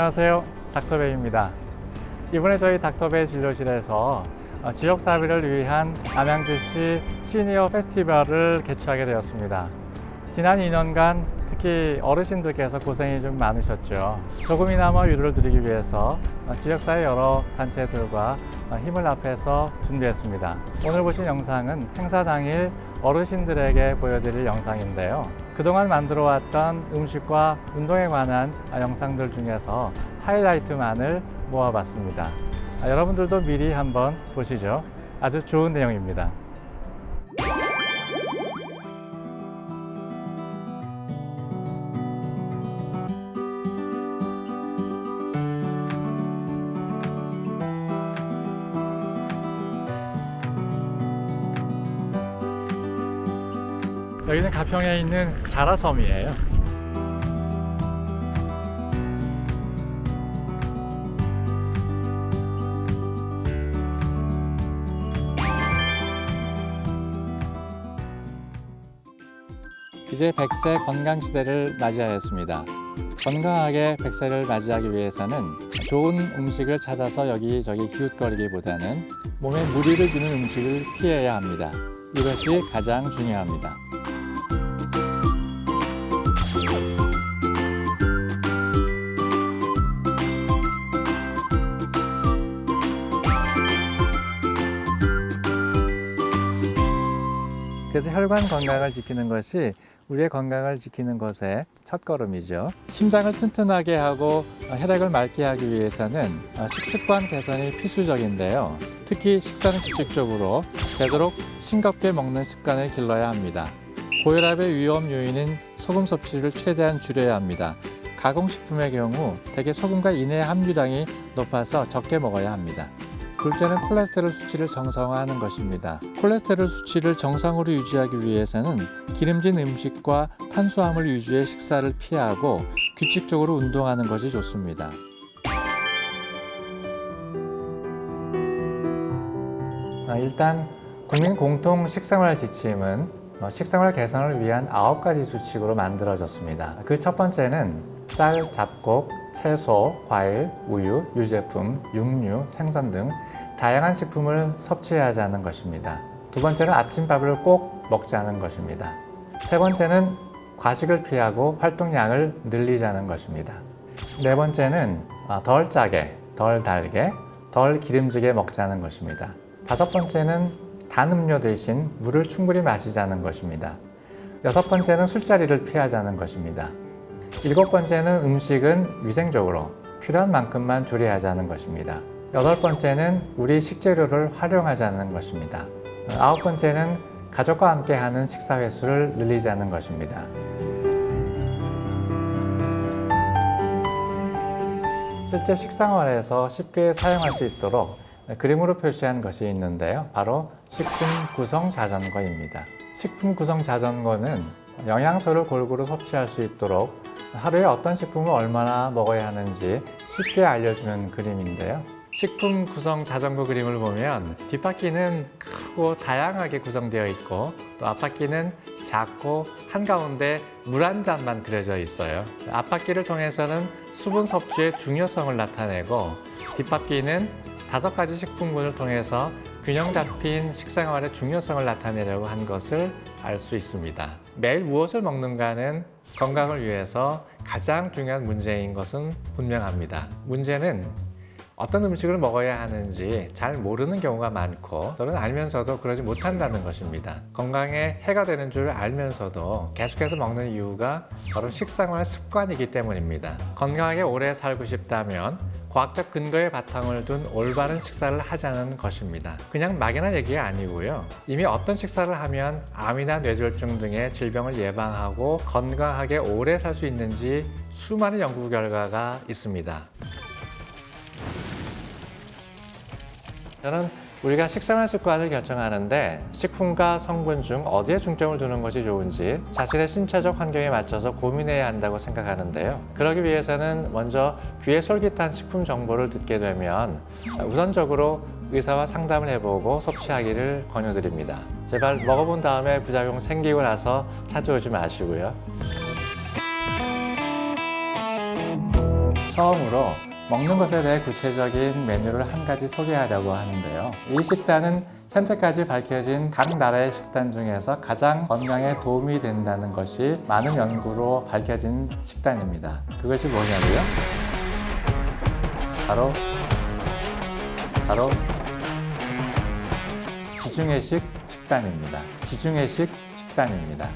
안녕하세요, 닥터베이입니다. 이번에 저희 닥터베이 진료실에서 지역사회를 위한 남양주시 시니어 페스티벌을 개최하게 되었습니다. 지난 2년간 특히 어르신들께서 고생이 좀 많으셨죠. 조금이나마 위로를 드리기 위해서 지역사회 여러 단체들과 힘을 합해서 준비했습니다. 오늘 보신 영상은 행사 당일 어르신들에게 보여드릴 영상인데요. 그동안 만들어왔던 음식과 운동에 관한 영상들 중에서 하이라이트만을 모아봤습니다. 여러분들도 미리 한번 보시죠. 아주 좋은 내용입니다. 여기는 가평에 있는 자라섬이에요. 이제 100세 건강시대를 맞이하였습니다. 건강하게 100세를 맞이하기 위해서는 좋은 음식을 찾아서 여기저기 기웃거리기보다는 몸에 무리를 주는 음식을 피해야 합니다. 이것이 가장 중요합니다. 그래서 혈관 건강을 지키는 것이 우리의 건강을 지키는 것의 첫걸음이죠. 심장을 튼튼하게 하고 혈액을 맑게 하기 위해서는 식습관 개선이 필수적인데요. 특히 식사는 규칙적으로 되도록 싱겁게 먹는 습관을 길러야 합니다. 고혈압의 위험 요인인 소금 섭취를 최대한 줄여야 합니다. 가공식품의 경우 대개 소금과 인의 함유량이 높아서 적게 먹어야 합니다. 둘째는 콜레스테롤 수치를 정상화하는 것입니다. 콜레스테롤 수치를 정상으로 유지하기 위해서는 기름진 음식과 탄수화물 위주의 식사를 피하고 규칙적으로 운동하는 것이 좋습니다. 일단 국민 공통 식생활 지침은 식생활 개선을 위한 9가지 수칙으로 만들어졌습니다. 그 첫 번째는 쌀, 잡곡, 채소, 과일, 우유, 유제품, 육류, 생선 등 다양한 식품을 섭취하자는 것입니다. 두 번째는 아침밥을 꼭 먹자는 것입니다. 세 번째는 과식을 피하고 활동량을 늘리자는 것입니다. 네 번째는 덜 짜게, 덜 달게, 덜 기름지게 먹자는 것입니다. 다섯 번째는 단 음료 대신 물을 충분히 마시자는 것입니다. 여섯 번째는 술자리를 피하자는 것입니다. 일곱 번째는 음식은 위생적으로 필요한 만큼만 조리하자는 것입니다. 여덟 번째는 우리 식재료를 활용하자는 것입니다. 아홉 번째는 가족과 함께 하는 식사 횟수를 늘리자는 것입니다. 실제 식생활에서 쉽게 사용할 수 있도록 그림으로 표시한 것이 있는데요. 바로 식품 구성 자전거입니다. 식품 구성 자전거는 영양소를 골고루 섭취할 수 있도록 하루에 어떤 식품을 얼마나 먹어야 하는지 쉽게 알려주는 그림인데요. 식품 구성 자전거 그림을 보면 뒷바퀴는 크고 다양하게 구성되어 있고 또 앞바퀴는 작고 한가운데 물 한 잔만 그려져 있어요. 앞바퀴를 통해서는 수분 섭취의 중요성을 나타내고 뒷바퀴는 5가지 식품군을 통해서 균형 잡힌 식생활의 중요성을 나타내려고 한 것을 알 수 있습니다. 매일 무엇을 먹는가는 건강을 위해서 가장 중요한 문제인 것은 분명합니다. 문제는 어떤 음식을 먹어야 하는지 잘 모르는 경우가 많고 또는 알면서도 그러지 못한다는 것입니다. 건강에 해가 되는 줄 알면서도 계속해서 먹는 이유가 바로 식생활 습관이기 때문입니다. 건강하게 오래 살고 싶다면 과학적 근거에 바탕을 둔 올바른 식사를 하자는 것입니다. 그냥 막연한 얘기가 아니고요. 이미 어떤 식사를 하면 암이나 뇌졸중 등의 질병을 예방하고 건강하게 오래 살 수 있는지 수많은 연구 결과가 있습니다. 저는 우리가 식생활 습관을 결정하는데 식품과 성분 중 어디에 중점을 두는 것이 좋은지 자신의 신체적 환경에 맞춰서 고민해야 한다고 생각하는데요. 그러기 위해서는 먼저 귀에 솔깃한 식품 정보를 듣게 되면 우선적으로 의사와 상담을 해보고 섭취하기를 권유드립니다. 제발 먹어본 다음에 부작용 생기고 나서 찾아오지 마시고요. 처음으로 먹는 것에 대해 구체적인 메뉴를 한 가지 소개하려고 하는데요. 이 식단은 현재까지 밝혀진 각 나라의 식단 중에서 가장 건강에 도움이 된다는 것이 많은 연구로 밝혀진 식단입니다. 그것이 뭐냐고요? 바로 지중해식 식단입니다. 지중해식 식단입니다.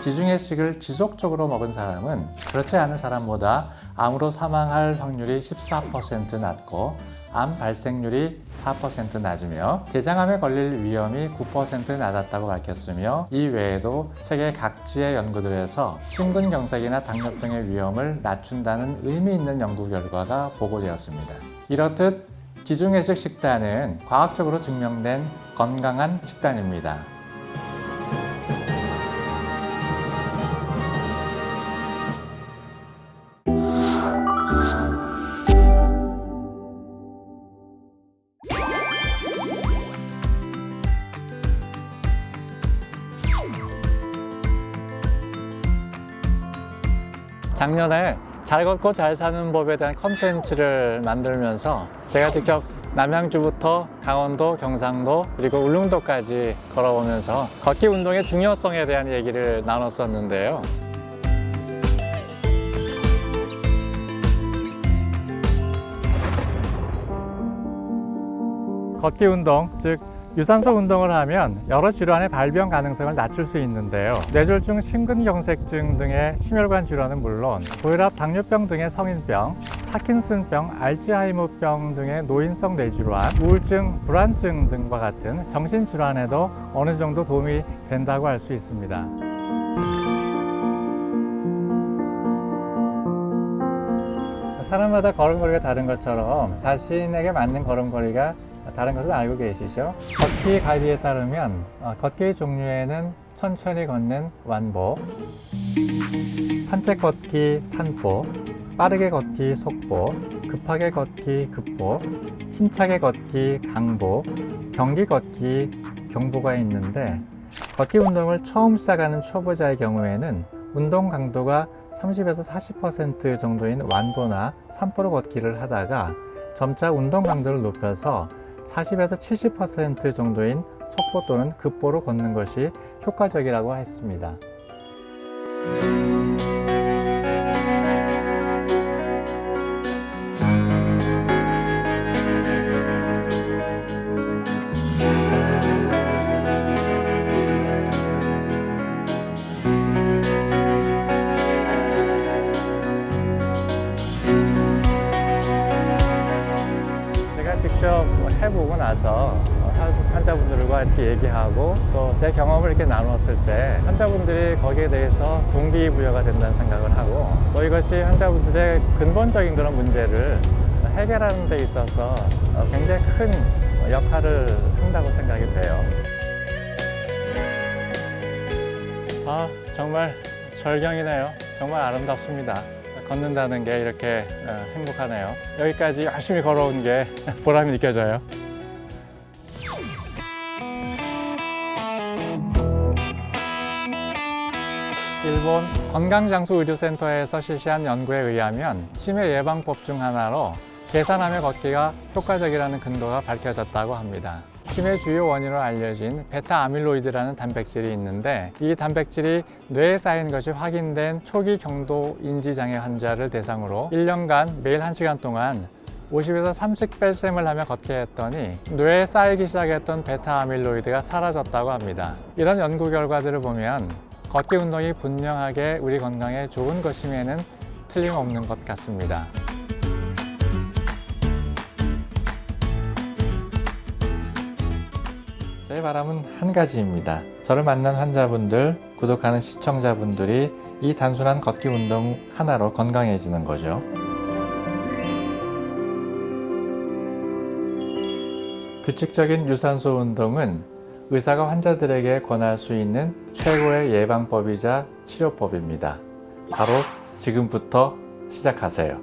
지중해식을 지속적으로 먹은 사람은 그렇지 않은 사람보다 암으로 사망할 확률이 14% 낮고 암 발생률이 4% 낮으며 대장암에 걸릴 위험이 9% 낮았다고 밝혔으며 이 외에도 세계 각지의 연구들에서 심근경색이나 당뇨병의 위험을 낮춘다는 의미 있는 연구 결과가 보고되었습니다. 이렇듯 지중해식 식단은 과학적으로 증명된 건강한 식단입니다. 작년에 잘 걷고 잘 사는 법에 대한 컨텐츠를 만들면서 제가 직접 남양주부터 강원도, 경상도, 그리고 울릉도까지 걸어보면서 걷기 운동의 중요성에 대한 얘기를 나눴었는데요. 걷기 운동, 즉 유산소 운동을 하면 여러 질환의 발병 가능성을 낮출 수 있는데요. 뇌졸중, 심근경색증 등의 심혈관 질환은 물론 고혈압, 당뇨병 등의 성인병, 파킨슨병, 알츠하이머병 등의 노인성 뇌질환, 우울증, 불안증 등과 같은 정신질환에도 어느 정도 도움이 된다고 할 수 있습니다. 사람마다 걸음걸이가 다른 것처럼 자신에게 맞는 걸음걸이가 다른 것을 알고 계시죠? 걷기 가이드에 따르면 걷기의 종류에는 천천히 걷는 완보, 산책 걷기 산보, 빠르게 걷기 속보, 급하게 걷기 급보, 힘차게 걷기 강보, 경기 걷기 경보가 있는데 걷기 운동을 처음 시작하는 초보자의 경우에는 운동 강도가 30에서 40% 정도인 완보나 산보로 걷기를 하다가 점차 운동 강도를 높여서 40에서 70% 정도인 속보 또는 급보로 걷는 것이 효과적이라고 했습니다. 직접 해보고 나서 환자분들과 이렇게 얘기하고 또 제 경험을 이렇게 나누었을 때 환자분들이 거기에 대해서 동기부여가 된다는 생각을 하고 또 이것이 환자분들의 근본적인 그런 문제를 해결하는 데 있어서 굉장히 큰 역할을 한다고 생각이 돼요. 정말 절경이네요. 정말 아름답습니다. 걷는다는 게 이렇게 행복하네요. 여기까지 열심히 걸어온 게 보람이 느껴져요. 일본 건강장수의료센터에서 실시한 연구에 의하면 치매 예방법 중 하나로 계산하며 걷기가 효과적이라는 근거가 밝혀졌다고 합니다. 치매 주요 원인으로 알려진 베타 아밀로이드라는 단백질이 있는데 이 단백질이 뇌에 쌓이는 것이 확인된 초기 경도 인지장애 환자를 대상으로 1년간 매일 1시간 동안 50에서 30뺄셈을 하며 걷게 했더니 뇌에 쌓이기 시작했던 베타 아밀로이드가 사라졌다고 합니다. 이런 연구 결과들을 보면 걷기 운동이 분명하게 우리 건강에 좋은 것임에는 틀림없는 것 같습니다. 제 바람은 한 가지입니다. 저를 만난 환자분들, 구독하는 시청자분들이 이 단순한 걷기 운동 하나로 건강해지는 거죠. 규칙적인 유산소 운동은 의사가 환자들에게 권할 수 있는 최고의 예방법이자 치료법입니다. 바로 지금부터 시작하세요.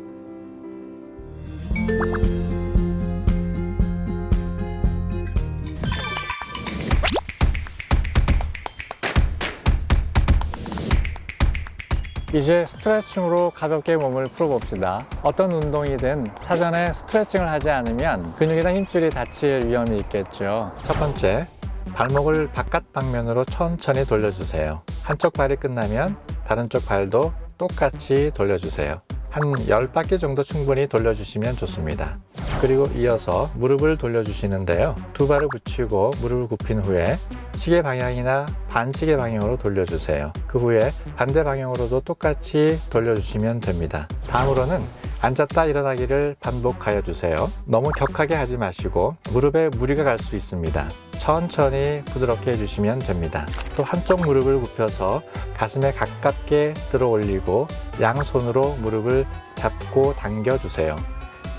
이제 스트레칭으로 가볍게 몸을 풀어봅시다. 어떤 운동이든 사전에 스트레칭을 하지 않으면 근육이나 힘줄이 다칠 위험이 있겠죠. 첫 번째, 발목을 바깥 방면으로 천천히 돌려주세요. 한쪽 발이 끝나면 다른 쪽 발도 똑같이 돌려주세요. 한 10바퀴 정도 충분히 돌려주시면 좋습니다. 그리고 이어서 무릎을 돌려주시는데요. 두 발을 붙이고 무릎을 굽힌 후에 시계 방향이나 반시계 방향으로 돌려주세요. 그 후에 반대 방향으로도 똑같이 돌려주시면 됩니다. 다음으로는 앉았다 일어나기를 반복하여 주세요. 너무 격하게 하지 마시고 무릎에 무리가 갈 수 있습니다. 천천히 부드럽게 해주시면 됩니다. 또 한쪽 무릎을 굽혀서 가슴에 가깝게 들어 올리고 양손으로 무릎을 잡고 당겨주세요.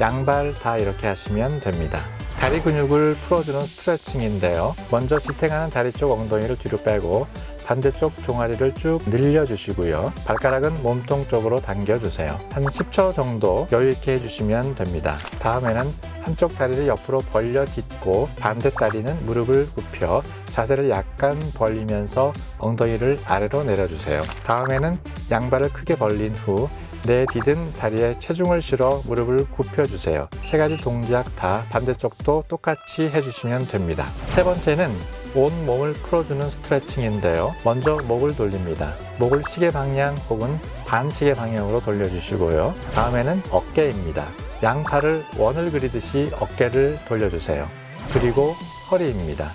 양발 다 이렇게 하시면 됩니다. 다리 근육을 풀어주는 스트레칭인데요. 먼저 지탱하는 다리 쪽 엉덩이를 뒤로 빼고 반대쪽 종아리를 쭉 늘려주시고요. 발가락은 몸통 쪽으로 당겨주세요. 한 10초 정도 여유 있게 해주시면 됩니다. 다음에는 한쪽 다리를 옆으로 벌려 딛고 반대 다리는 무릎을 굽혀 자세를 약간 벌리면서 엉덩이를 아래로 내려주세요. 다음에는 양발을 크게 벌린 후 내디딘 다리에 체중을 실어 무릎을 굽혀주세요. 세 가지 동작 다 반대쪽도 똑같이 해주시면 됩니다. 세 번째는 온 몸을 풀어주는 스트레칭인데요. 먼저 목을 돌립니다. 목을 시계 방향 혹은 반시계 방향으로 돌려주시고요. 다음에는 어깨입니다. 양팔을 원을 그리듯이 어깨를 돌려주세요. 그리고 허리입니다.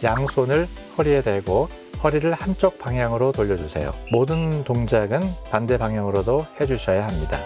양손을 허리에 대고 허리를 한쪽 방향으로 돌려주세요. 모든 동작은 반대 방향으로도 해주셔야 합니다.